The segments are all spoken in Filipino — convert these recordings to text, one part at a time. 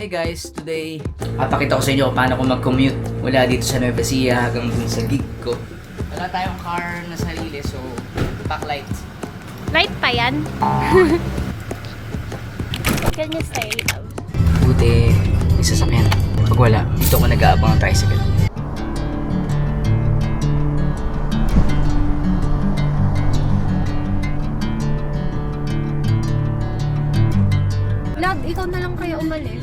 Hey guys, today papakita ko sa inyo kung paano ko mag-commute mula dito sa Nueva Ecija hanggang dun sa gig ko. Wala tayong car na sarili, so backlight. Light pa yan? Can you stay out? Buti, may sasakyan. Pag wala, dito ko nag-aabang ang tricycle. Love, ikaw na lang kayo umalis.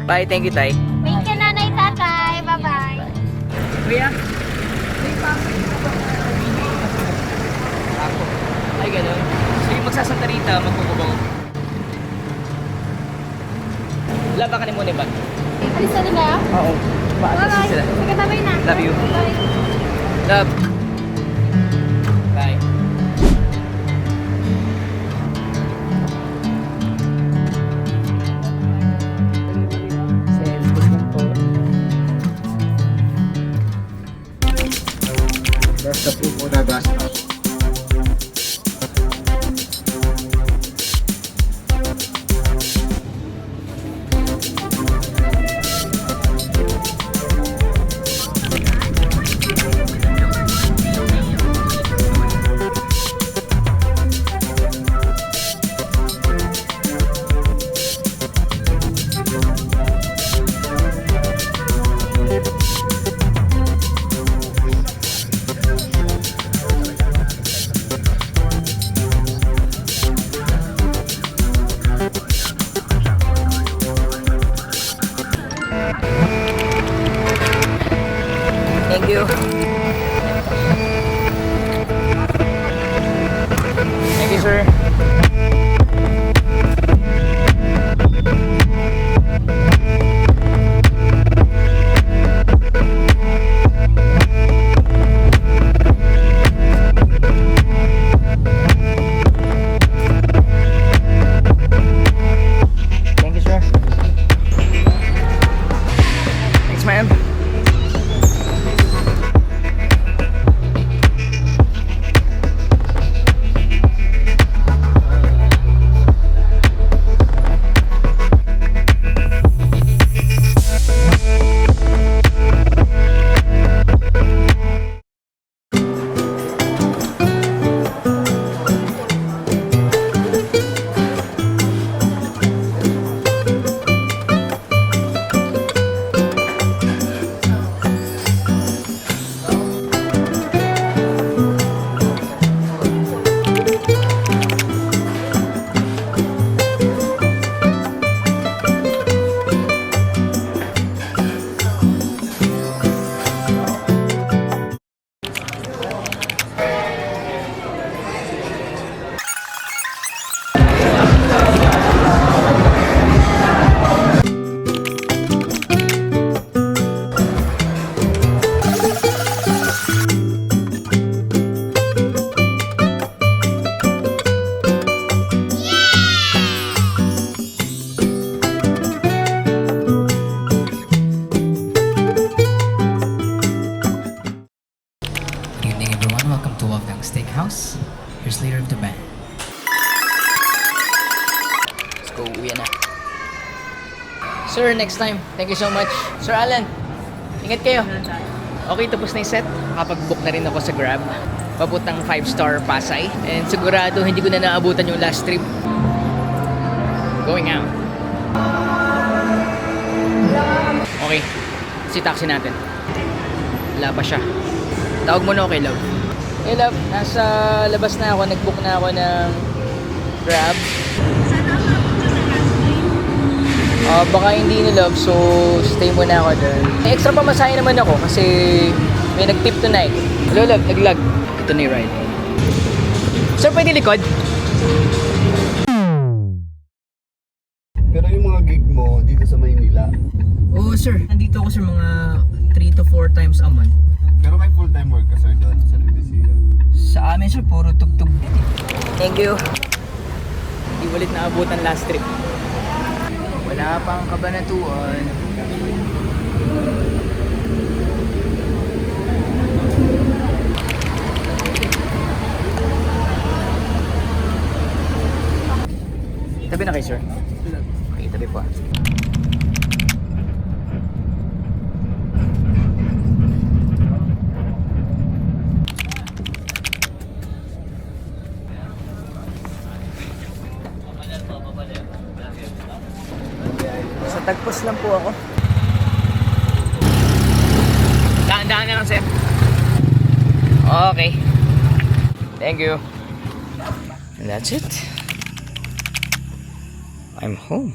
Bye, thank you, Tay. Thank you, nanay, tatay. Bye-bye. Kuya, may pasok na ba ako? Ay, gano'n. So yung magsasanta rita, magkukubaw. Wala ba ka ni muna bag? Alis na ba? Oo. Bye-bye. Sila. Sige, bye-bye na. Love you. Bye. Love. Bye. Basta po muna, basta. Thank you. Thank you, sir. Thank you, sir. Thanks, ma'am. Evening everyone, welcome to Wagdang Steakhouse. Here's leader of the band. Let's go, uwi na. Sir, next time. Thank you so much. Sir Alan, ingat kayo. Okay, tapos na yung set. Nakapag-book na rin ako sa Grab. Papuntang 5-star Pasay. And sigurado hindi ko na naabutan yung last trip. Going out. Okay, si taxi natin. Wala pa siya. Tawag mo na, okay, love. Hey, love. Nasa labas na ako. Nag-book na ako ng Grab. Baka hindi ni love, so stay muna ako doon. May extra pamasahe naman ako kasi may nag-tip tonight. Hello, love. Nag-lag. Ito na yung ride. Sir, pwede likod? Pero yung mga gig mo dito sa Maynila, Oo, sir. Nandito ako, sir, mga 3 to 4 times a month. pero may full-time work ka sir doon sa Nueva. Sa amin, sir, puro tugtog. Thank you. Hindi ulit naabutan last trip. Wala pang kabanatuan. Tabi na kayo, sir. Okay, tabi po. Tagpos lang po ako. Daan-daan na lang, sir. Okay. Thank you. And that's it. I'm home.